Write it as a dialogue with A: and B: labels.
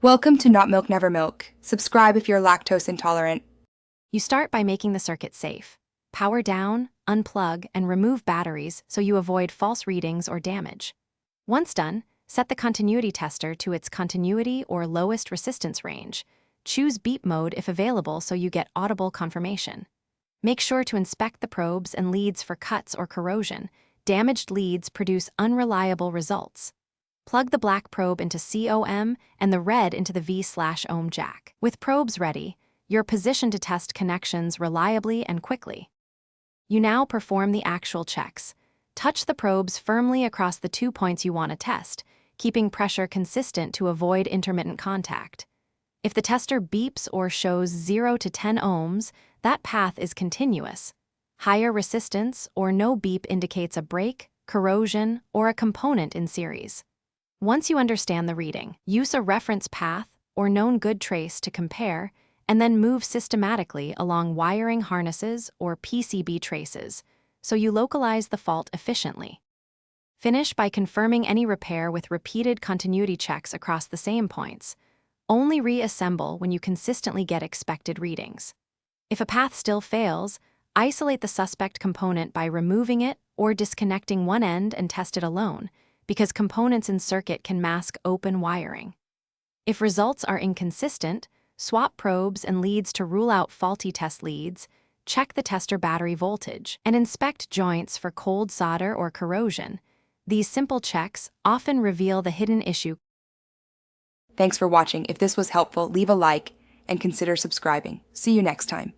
A: Welcome to Not Milk Never Milk. Subscribe if you're lactose intolerant.
B: You start by making the circuit safe. Power down, unplug, and remove batteries so you avoid false readings or damage. Once done, set the continuity tester to its continuity or lowest resistance range. Choose beep mode if available so you get audible confirmation. Make sure to inspect the probes and leads for cuts or corrosion. Damaged leads produce unreliable results. Plug the black probe into COM and the red into the V/ohm jack. With probes ready, you're positioned to test connections reliably and quickly. You now perform the actual checks. Touch the probes firmly across the 2 points you want to test, keeping pressure consistent to avoid intermittent contact. If the tester beeps or shows 0 to 10 ohms, that path is continuous. Higher resistance or no beep indicates a break, corrosion, or a component in series. Once you understand the reading, use a reference path or known good trace to compare, and then move systematically along wiring harnesses or PCB traces, so you localize the fault efficiently. Finish by confirming any repair with repeated continuity checks across the same points. Only reassemble when you consistently get expected readings. If a path still fails, isolate the suspect component by removing it or disconnecting one end and test it alone, because components in circuit can mask open wiring. If results are inconsistent, swap probes and leads to rule out faulty test leads, check the tester battery voltage, and inspect joints for cold solder or corrosion. These simple checks often reveal the hidden issue.
A: Thanks for watching. If this was helpful, leave a like and consider subscribing. See you next time.